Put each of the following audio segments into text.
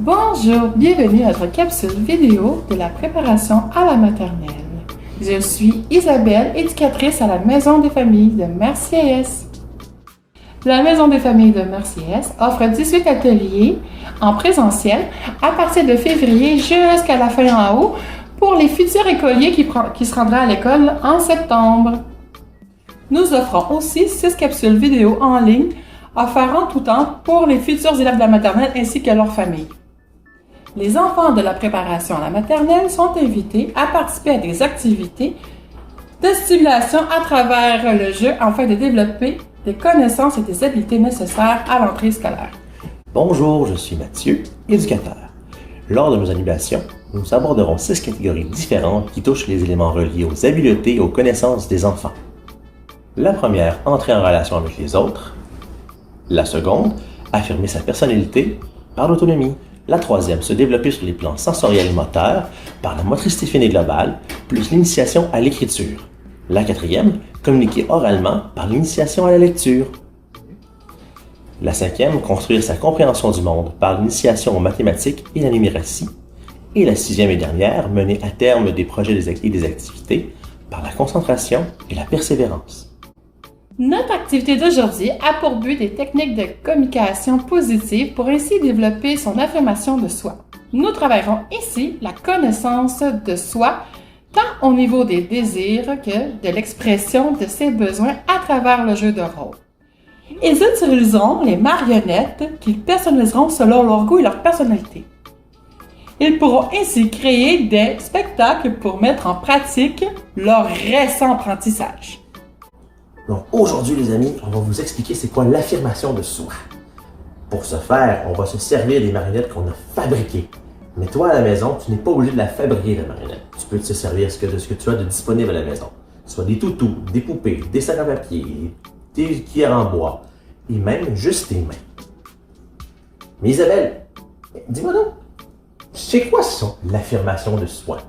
Bonjour, bienvenue à notre capsule vidéo de la préparation à la maternelle. Je suis Isabelle, éducatrice à la Maison des familles de Mercier-Hesse. La Maison des familles de Mercier-Hesse offre 18 ateliers en présentiel à partir de février jusqu'à la fin en août pour les futurs écoliers qui se rendraient à l'école en septembre. Nous offrons aussi 6 capsules vidéo en ligne offertes en tout temps pour les futurs élèves de la maternelle ainsi que leurs familles. Les enfants de la préparation à la maternelle sont invités à participer à des activités de stimulation à travers le jeu afin de développer des connaissances et des habiletés nécessaires à l'entrée scolaire. Bonjour, je suis Mathieu, éducateur. Lors de nos animations, nous aborderons 6 catégories différentes qui touchent les éléments reliés aux habiletés et aux connaissances des enfants. La première, entrer en relation avec les autres. La seconde, affirmer sa personnalité par l'autonomie. La troisième, se développer sur les plans sensoriels et moteurs par la motricité fine et globale, plus l'initiation à l'écriture. La quatrième, communiquer oralement par l'initiation à la lecture. La cinquième, construire sa compréhension du monde par l'initiation aux mathématiques et la numératie. Et la sixième et dernière, mener à terme des projets et des activités par la concentration et la persévérance. Notre activité d'aujourd'hui a pour but des techniques de communication positive pour ainsi développer son affirmation de soi. Nous travaillerons ici la connaissance de soi, tant au niveau des désirs que de l'expression de ses besoins à travers le jeu de rôle. Ils utiliseront les marionnettes qu'ils personnaliseront selon leur goût et leur personnalité. Ils pourront ainsi créer des spectacles pour mettre en pratique leur récent apprentissage. Donc aujourd'hui les amis, on va vous expliquer c'est quoi l'affirmation de soi. Pour ce faire, on va se servir des marionnettes qu'on a fabriquées. Mais toi à la maison, tu n'es pas obligé de la fabriquer la marionnette. Tu peux te servir de ce que tu as de disponible à la maison. Soit des toutous, des poupées, des sacs à papier, des cuillères en bois et même juste tes mains. Mais Isabelle, dis-moi donc, c'est quoi ça, l'affirmation de soi?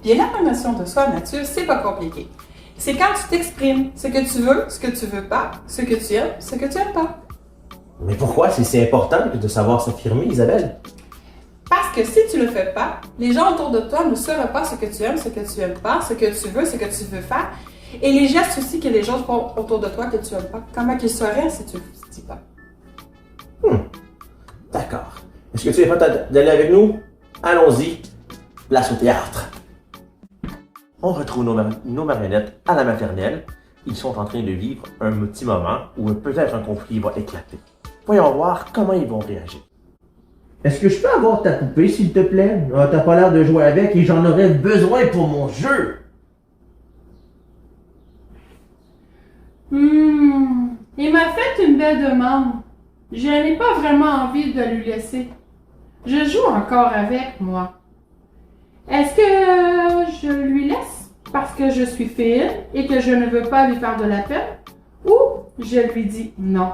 Bien, l'affirmation de soi, Mathieu, c'est pas compliqué. C'est quand tu t'exprimes ce que tu veux pas, ce que tu aimes pas. Mais pourquoi c'est si important de savoir s'affirmer, Isabelle? Parce que si tu le fais pas, les gens autour de toi ne sauront pas ce que tu aimes, ce que tu aimes pas, ce que tu veux faire. Et les gestes aussi que les gens font autour de toi que tu aimes pas. Comment qu'ils seraient si tu le dis pas? D'accord. Est-ce que tu es prête d'aller avec nous? Allons-y. Place au théâtre. On retrouve nos marionnettes à la maternelle. Ils sont en train de vivre un petit moment où peut-être un conflit va éclater. Voyons voir comment ils vont réagir. Est-ce que je peux avoir ta poupée, s'il te plaît? T'as pas l'air de jouer avec et j'en aurais besoin pour mon jeu. Il m'a fait une belle demande. Je n'ai pas vraiment envie de lui laisser. Je joue encore avec, moi. Est-ce que je lui laisse parce que je suis fine et que je ne veux pas lui faire de la peine? Ou je lui dis non?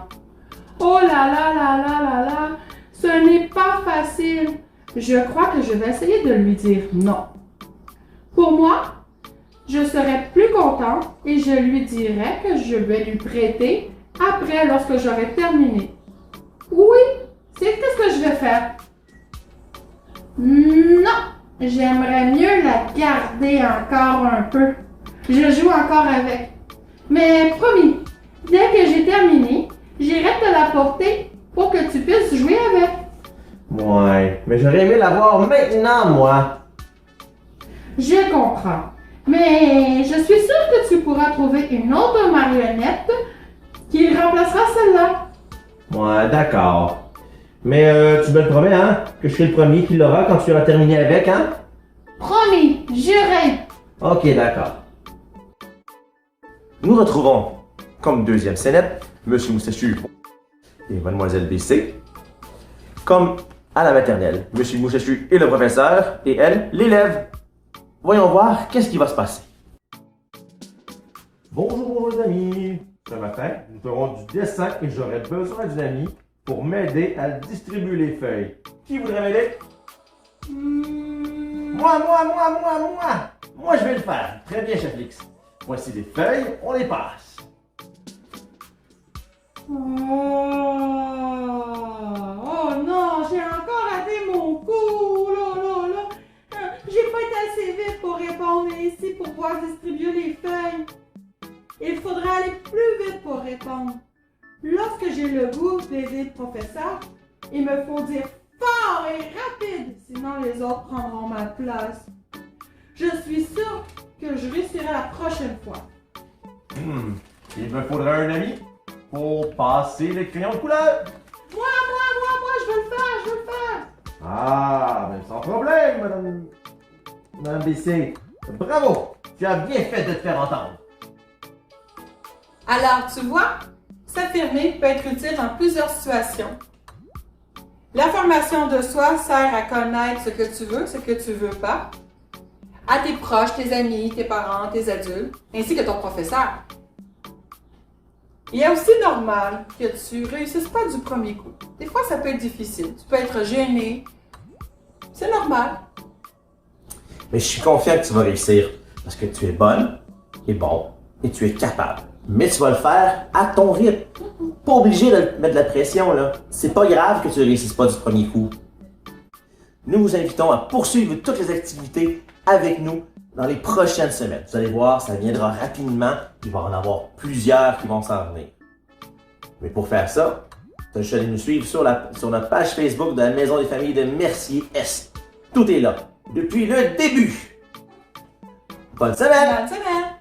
Oh là là là là là là, ce n'est pas facile. Je crois que je vais essayer de lui dire non. Pour moi, je serais plus contente et je lui dirais que je vais lui prêter après lorsque j'aurai terminé. Oui, c'est ce que je vais faire. Non, j'aimerais mieux la garder encore un peu. Je joue encore avec. Mais promis, dès que j'ai terminé, j'irai te la porter pour que tu puisses jouer avec. Ouais, mais j'aurais aimé l'avoir maintenant, moi. Je comprends. Mais je suis sûre que tu pourras trouver une autre marionnette qui remplacera celle-là. Ouais, d'accord. Mais tu me le promets, hein? Que je serai le premier qui l'aura quand tu auras terminé avec, hein? Promis, juré. Ok, d'accord. Nous retrouvons, comme deuxième scénette, Monsieur Moustachu et Mademoiselle BC. Comme à la maternelle, Monsieur Moustachu est le professeur et elle, l'élève. Voyons voir qu'est-ce qui va se passer. Bonjour les amis. Ce matin, nous ferons du dessin et j'aurai besoin d'une amie pour m'aider à distribuer les feuilles. Qui voudrait m'aider? Moi! Moi, je vais le faire. Très bien, chef Lix. Voici les feuilles, on les passe. Oh non, j'ai encore raté mon pouvoir distribuer les feuilles. Il faudrait aller plus vite pour répondre. Lorsque j'ai le goût d'aider le professeur, il me faut dire fort et rapide, sinon les autres prendront ma place. Je suis sûre que je réussirai la prochaine fois. Il me faudrait un ami pour passer les crayons de couleur. Moi, je veux le faire. Ah, ben sans problème, Madame BC. Bravo, tu as bien fait de te faire entendre. Alors, tu vois, s'affirmer peut être utile dans plusieurs situations. L'affirmation de soi sert à connaître ce que tu veux pas, à tes proches, tes amis, tes parents, tes adultes, ainsi que ton professeur. Il est aussi normal que tu réussisses pas du premier coup. Des fois, ça peut être difficile. Tu peux être gêné. C'est normal. Mais je suis confiant que tu vas réussir parce que tu es bonne et bon et tu es capable. Mais tu vas le faire à ton rythme. Pas obligé de mettre de la pression, là. C'est pas grave que tu ne réussisses pas du premier coup. Nous vous invitons à poursuivre toutes les activités avec nous dans les prochaines semaines. Vous allez voir, ça viendra rapidement. Il va en avoir plusieurs qui vont s'en venir. Mais pour faire ça, tu as juste à aller nous suivre sur notre page Facebook de la Maison des familles de Mercier-Est. Tout est là, depuis le début. Bonne semaine! Bonne semaine!